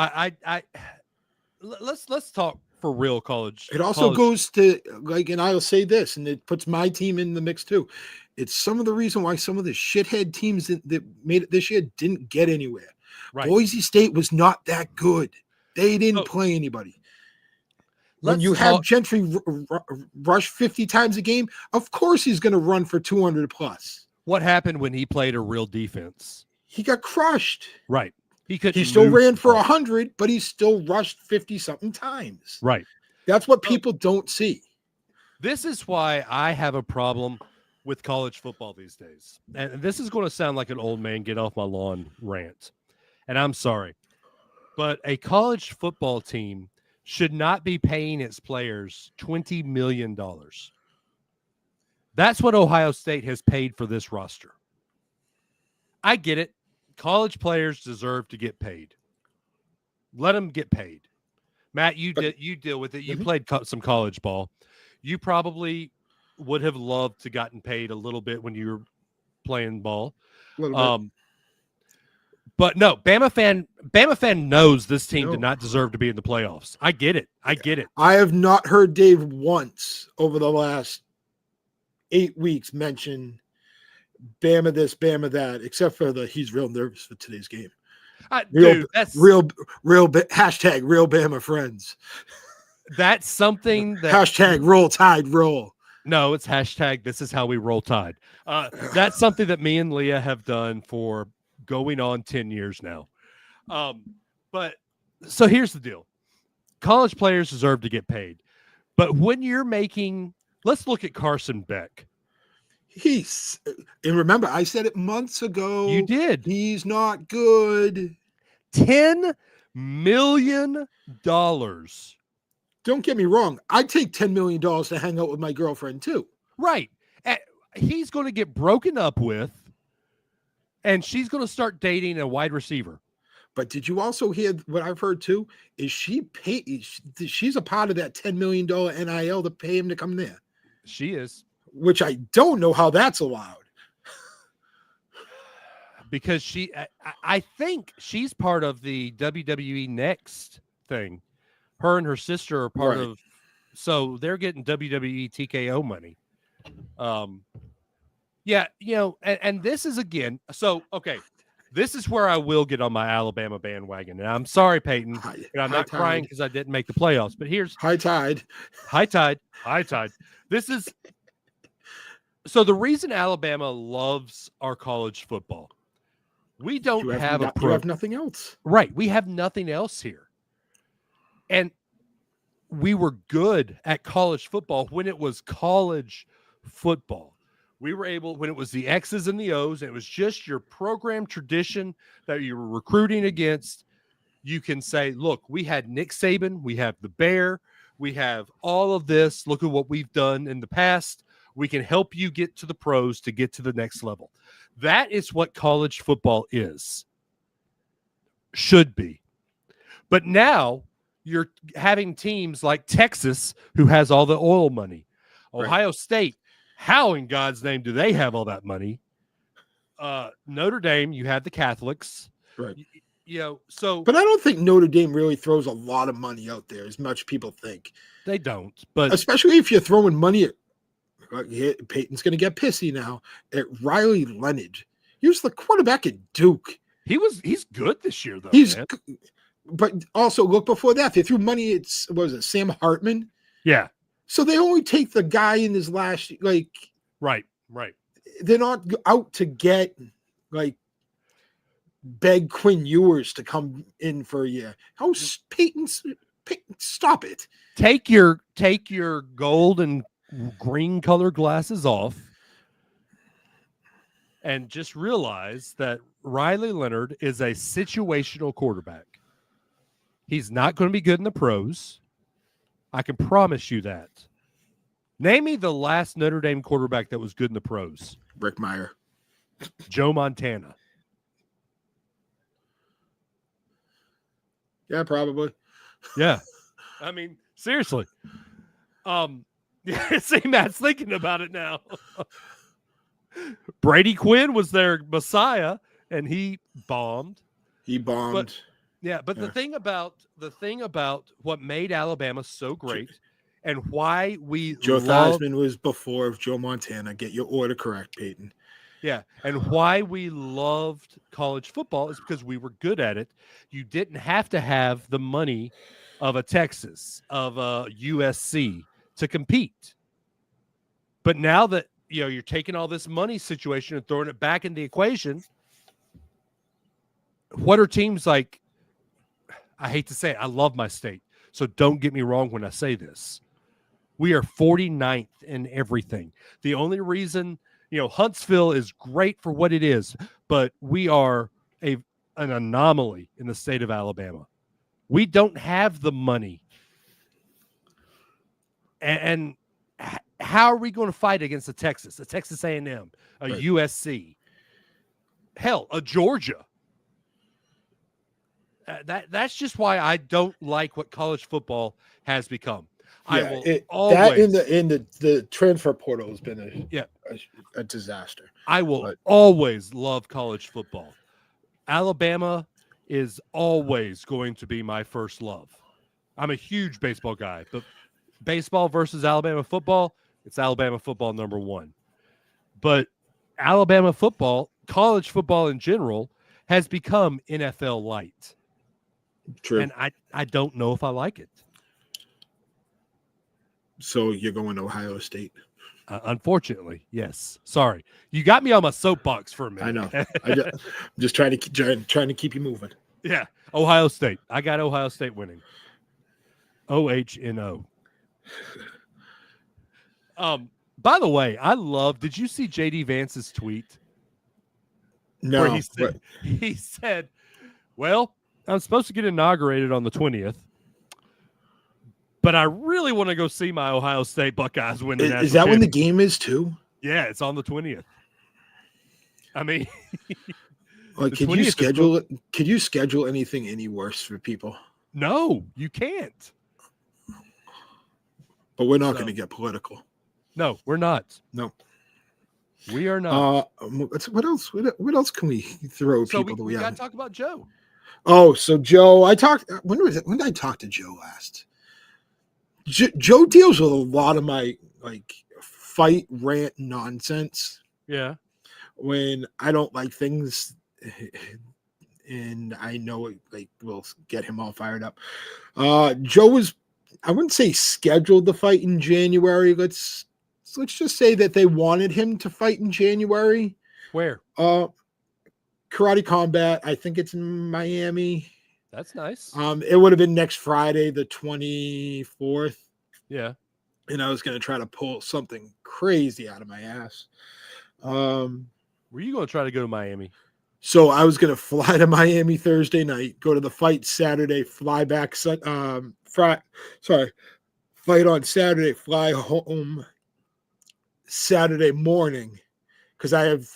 let's talk for real college. It also goes to like, and I'll say this, and it puts my team in the mix too. It's some of the reason why some of the shithead teams that made it this year didn't get anywhere. Right. Boise State was not that good. They didn't play anybody. When you have Gentry rush 50 times a game, of course he's going to run for 200 plus. What happened when he played a real defense? He got crushed. Right. He still ran for 100, but he still rushed 50-something times. Right. That's what people don't see. This is why I have a problem with college football these days. And this is going to sound like an old man get off my lawn rant. And I'm sorry. But a college football team should not be paying its players $20 million. That's what Ohio State has paid for this roster. I get it. College players deserve to get paid. Let them get paid. Matt, you deal with it. You played some college ball. You probably would have loved to gotten paid a little bit when you were playing ball. But no, Bama fan knows this team did not deserve to be in the playoffs. I get it. I have not heard Dave once over the last 8 weeks mention Bama this, Bama that, except for he's real nervous for today's game. That's real hashtag real Bama friends. That's something that hashtag roll tide roll. No, it's hashtag this is how we roll tide. That's something that me and Leah have done for going on 10 years now. But so here's the deal. College players deserve to get paid. But when you're making, let's look at Carson Beck. And remember, I said it months ago. You did. He's not good. $10 million. Don't get me wrong. I'd take $10 million to hang out with my girlfriend too. Right. He's going to get broken up with, and she's going to start dating a wide receiver. But did you also hear what I've heard too? Is she's a part of that $10 million NIL to pay him to come there? She is. Which I don't know how that's allowed. Because I think she's part of the WWE Next thing. Her and her sister are part of, so they're getting WWE TKO money. Yeah, and this is again, so, okay, this is where I will get on my Alabama bandwagon. And I'm sorry, Peyton, and I'm not crying because I didn't make the playoffs, but here's high tide. This is, so the reason Alabama loves our college football, we don't have a you have nothing else. Right. We have nothing else here. And we were good at college football when it was college football. We were able, when it was the X's and the O's, and it was just your program tradition that you were recruiting against, you can say, look, we had Nick Saban, we have the Bear, we have all of this. Look at what we've done in the past. We can help you get to the pros to get to the next level. That is what college football is. Should be. But now you're having teams like Texas, who has all the oil money. Ohio State, how in God's name do they have all that money? Notre Dame, you had the Catholics. Right. But I don't think Notre Dame really throws a lot of money out there as much people think. They don't. But especially if you're throwing money at Peyton's going to get pissy now at Riley Leonard. He was the quarterback at Duke. He's good this year, though. He's, man. but also look before that. They threw money at, what was it, Sam Hartman? Yeah. So they only take the guy in his last, like, right. They're not out to get, like, beg Quinn Ewers to come in for a year. How Peyton, stop it. Take your gold and green color glasses off and just realize that Riley Leonard is a situational quarterback. He's not going to be good in the pros. I can promise you that. Name me the last Notre Dame quarterback that was good in the pros. Rick Meyer. Joe Montana. Yeah, probably. Yeah. I mean, seriously. See, Matt's thinking about it now. Brady Quinn was their messiah, and he bombed. But the thing about what made Alabama so great and why Joe Theismann was before Joe Montana. Get your order correct, Peyton. Yeah, and why we loved college football is because we were good at it. You didn't have to have the money of a Texas, of a USC to compete. But now that you're taking all this money situation and throwing it back in the equation, what are teams like? I hate to say it, I love my state, so don't get me wrong when I say this. We are 49th in everything. The only reason, Huntsville is great for what it is, but we are an anomaly in the state of Alabama. We don't have the money. And how are we going to fight against a Texas A&M, a right. USC, hell, a Georgia? That's just why I don't like what college football has become. Yeah, the transfer portal has been a disaster. I will always love college football. Alabama is always going to be my first love. I'm a huge baseball guy, but baseball versus Alabama football, it's Alabama football number one. But Alabama football, college football in general, has become NFL light. True. And I don't know if I like it. So you're going to Ohio State? Unfortunately, yes. Sorry. You got me on my soapbox for a minute. I know. I'm just trying to keep you moving. Yeah. Ohio State. I got Ohio State winning. OHNO. By the way, did you see JD Vance's tweet? No. Where he said, well, I'm supposed to get inaugurated on the 20th, but I really want to go see my Ohio State Buckeyes win the national Is that when the game is too? Yeah, it's on the 20th. I mean, like, could you schedule it? Could you schedule anything any worse for people? No, you can't. But we're not going to get political. No, we're not. No, we are not. What else? What else can we throw people that we got to talk about Joe. Oh, so Joe, when was it? When did I talk to Joe last? Joe deals with a lot of my fight rant nonsense. Yeah. When I don't like things, and I know it will get him all fired up. Joe was, I wouldn't say scheduled the fight in January. Let's just say that they wanted him to fight in January. Where? Karate Combat. I think it's in Miami. That's nice. It would have been next Friday, the 24th. Yeah. And I was going to try to pull something crazy out of my ass. Were you going to try to go to Miami? So I was going to fly to Miami Thursday night, go to the fight Saturday, fly back, fight on Saturday, fly home Saturday morning, because I have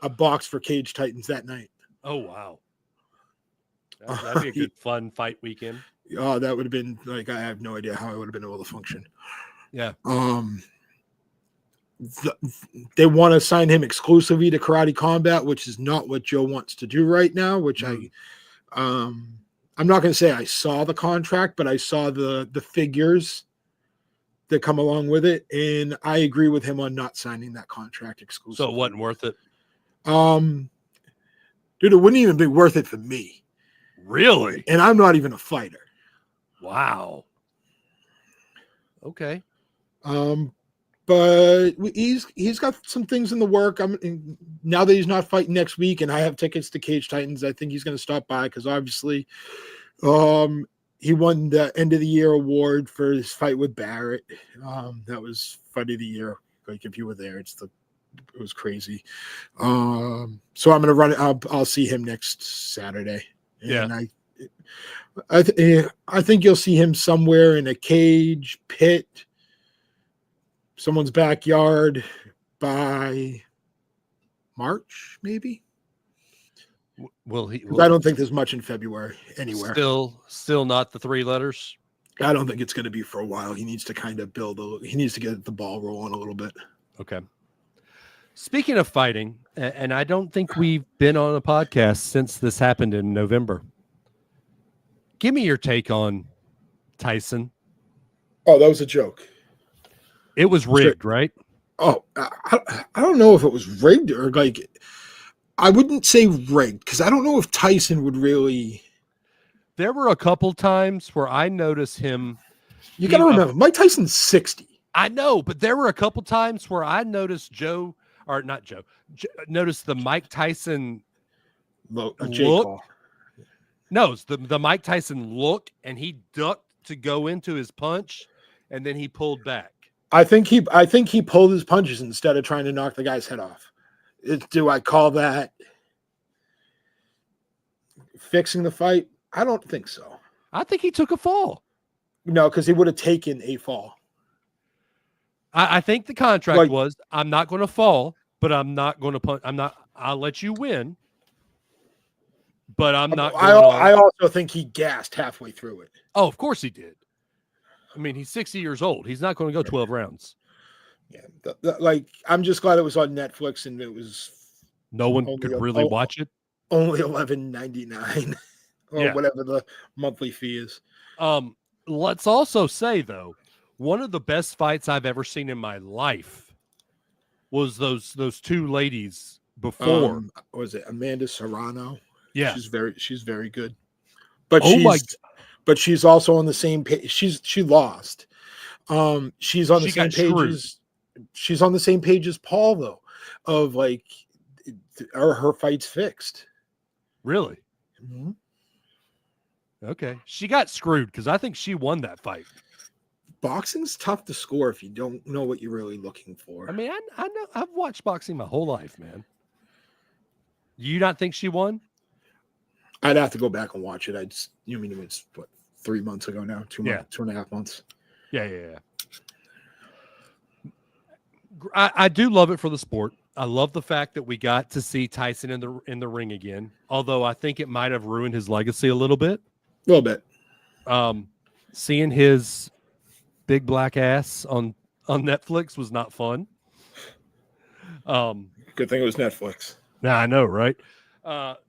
a box for Cage Titans that night. Oh, wow. That'd be a good fun fight weekend. Oh, that would have been I have no idea how I would have been able to function. Yeah. They want to sign him exclusively to Karate Combat, which is not what Joe wants to do right now, which I'm not going to say I saw the contract, but I saw the figures that come along with it, and I agree with him on not signing that contract exclusively. So it wasn't worth it. Dude, it wouldn't even be worth it for me. Really? And I'm not even a fighter. Wow. Okay. But he's got some things in the work. Now that he's not fighting next week, and I have tickets to Cage Titans, I think he's going to stop by because obviously, he won the end of the year award for his fight with Barrett. That was fight of the year. Like if you were there, it was crazy. So I'm going to run it. I'll see him next Saturday. And I think you'll see him somewhere in a cage, pit, someone's backyard by March, maybe. Will he? I don't think there's much in February anywhere. Still not the 3 letters. I don't think it's going to be for a while. He needs to kind of he needs to get the ball rolling a little bit. Okay. Speaking of fighting, and I don't think we've been on a podcast since this happened in November. Give me your take on Tyson. Oh, that was a joke. It was rigged, right? Oh, I don't know if it was rigged or like, I wouldn't say rigged because I don't know if Tyson would really. There were a couple times where I noticed him. You got to remember, Mike Tyson's 60. I know, but there were a couple times where I noticed noticed the Mike Tyson look. No, the Mike Tyson look, and he ducked to go into his punch, and then he pulled back. I think he pulled his punches instead of trying to knock the guy's head off. Do I call that fixing the fight? I don't think so. I think he took a fall. No, because he would have taken a fall. I think the contract was, I'm not going to fall, but I'm not going to punch. I'll let you win, but I'm not. I also think he gassed halfway through it. Oh, of course he did. I mean, he's 60 years old. He's not going to go 12 rounds. Yeah. I'm just glad it was on Netflix and it was. No one could really watch it. Only $11.99 or whatever the monthly fee is. Let's also say, though, one of the best fights I've ever seen in my life was those 2 ladies before. Was it Amanda Serrano? Yeah, she's very good. But she's also on the same page. She lost. She's on the same page she's on the same page as Paul though, of like, are her fights fixed? Really? Mm-hmm. Okay, she got screwed because I think she won that fight. Boxing's tough to score if you don't know what you're really looking for. I mean, I know I've watched boxing my whole life, man. You not think she won? I'd have to go back and watch it. It's 3 months ago now, 2.5 months. Yeah. I do love it for the sport. I love the fact that we got to see Tyson in the ring again. Although I think it might have ruined his legacy a little bit. A little bit. Seeing his big black ass on Netflix was not fun. Good thing it was Netflix. Nah, I know, right?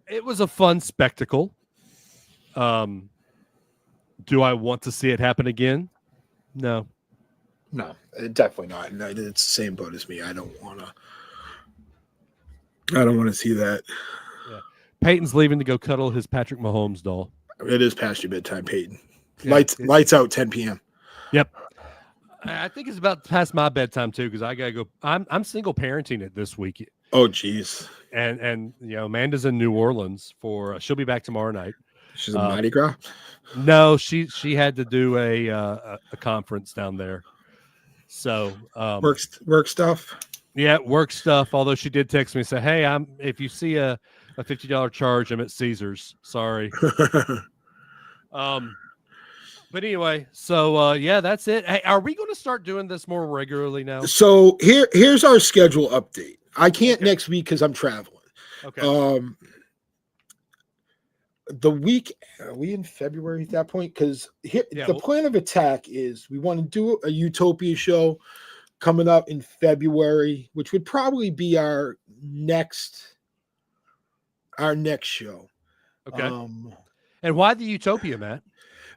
It was a fun spectacle. Do I want to see it happen again? No, definitely not. And it's the same boat as me. I don't want to see that. Yeah. Peyton's leaving to go cuddle his Patrick Mahomes doll. It is past your bedtime, Peyton. Yeah, lights out 10 p.m. Yep. I think it's about past my bedtime too, because I gotta go. I'm single parenting it this week. Oh, geez. And Amanda's in New Orleans for. She'll be back tomorrow night. She's a Mardi Gras. No, she had to do a conference down there. So work stuff. Yeah, work stuff. Although she did text me and say, "Hey, if you see a $50 charge, I'm at Caesars. Sorry." But anyway, so that's it. Hey, are we going to start doing this more regularly now? So here's our schedule update. I can't next week because I'm traveling. Okay. The week, are we in February at that point? Because the plan of attack is we want to do a Utopia show coming up in February, which would probably be our next show. Okay. And why the Utopia, Matt?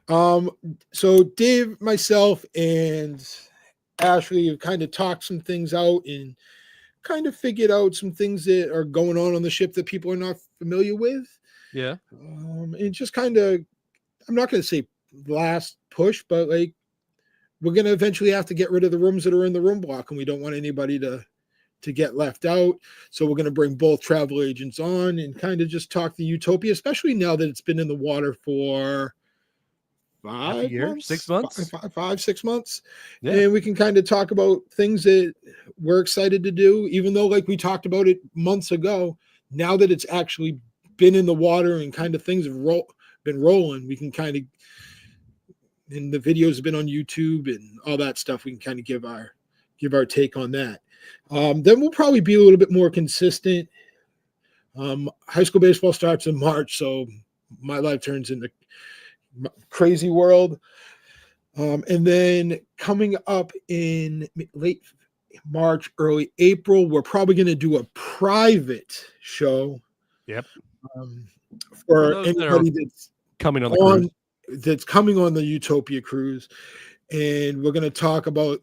So Dave, myself, and Ashley have kind of talked some things out and kind of figured out some things that are going on the ship that people are not familiar with. Yeah. And just kind of, I'm not going to say last push, but like, we're going to eventually have to get rid of the rooms that are in the room block, and we don't want anybody to get left out. So we're going to bring both travel agents on and kind of just talk the Utopia, especially now that it's been in the water for 5 months, 6 months, 6 months. Yeah. And we can kind of talk about things that we're excited to do, even though like we talked about it months ago. Now that it's actually been in the water and kind of things have been rolling, we can kind of, and the videos have been on YouTube and all that stuff, we can kind of give our take on that. Then we'll probably be a little bit more consistent. High school baseball starts in March, so my life turns into crazy world. And then coming up in late March, early April, we're probably going to do a private show. Yep. For anybody that's coming on the cruise. That's coming on the Utopia cruise. And we're going to talk about,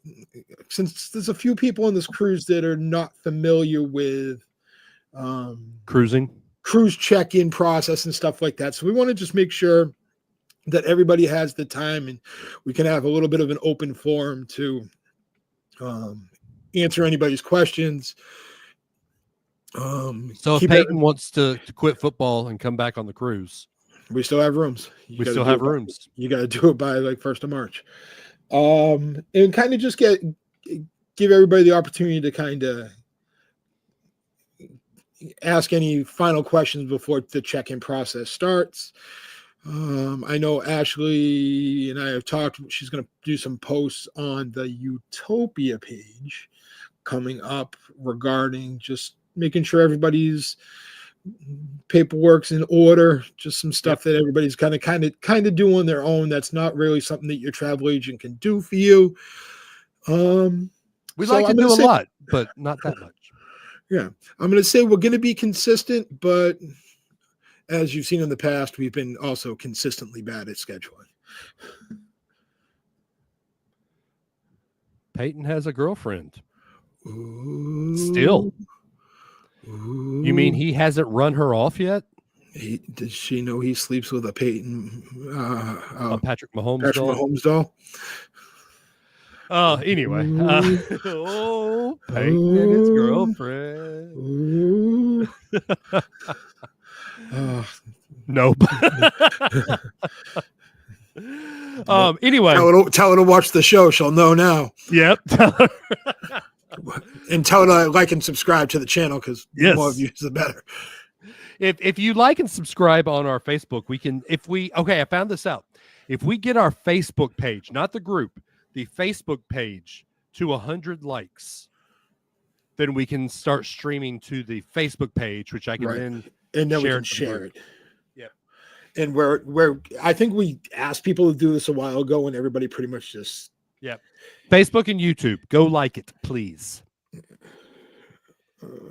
since there's a few people on this cruise that are not familiar with cruise check-in process and stuff like that. So we want to just make sure that everybody has the time and we can have a little bit of an open forum to answer anybody's questions. So if Peyton wants to quit football and come back on the cruise, we still have rooms. We still have rooms. You got to do it by like 1st of March. And kind of just give everybody the opportunity to kind of ask any final questions before the check-in process starts. I know Ashley and I have talked. She's going to do some posts on the Utopia page coming up regarding just making sure everybody's paperwork's in order, just some stuff that everybody's kind of doing on their own. That's not really something that your travel agent can do for you. We like to do a lot, but not that much. Yeah. I'm going to say we're going to be consistent, but as you've seen in the past, we've been also consistently bad at scheduling. Peyton has a girlfriend. Ooh. Still. Ooh. You mean he hasn't run her off yet? Did she know he sleeps with a Peyton? Patrick Mahomes doll? Anyway. Peyton and his girlfriend. Nope. Anyway. Tell her to watch the show. She'll know now. Yep. And tell her to like and subscribe to the channel, because the more views, the better. If you like and subscribe on our Facebook, I found this out. If we get our Facebook page, not the group, the Facebook page to 100 likes, then we can start streaming to the Facebook page, which I can then we can share it. Yep. And where I think we asked people to do this a while ago, and everybody pretty much just Facebook and YouTube. Go like it, please.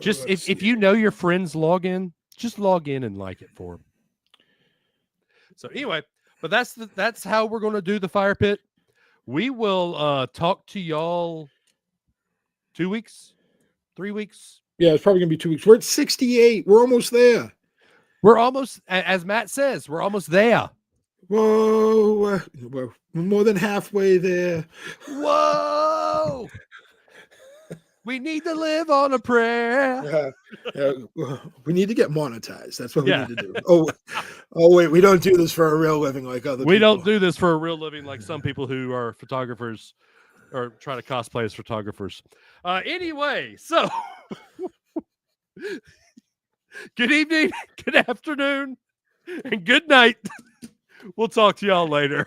Just if you know your friends log in, just log in and like it for them. So anyway, but that's how we're going to do the fire pit. We will talk to y'all 2 weeks, 3 weeks. Yeah, it's probably going to be 2 weeks. We're at 68. We're almost there. We're almost, as Matt says, we're almost there. Whoa, we're more than halfway there. Whoa. We need to live on a prayer. We need to get monetized. That's what we need to do. Oh, wait, we don't do this for a real living like other people. We don't do this for a real living like some people who are photographers or try to cosplay as photographers. Anyway, so good evening, good afternoon, and good night. We'll talk to y'all later.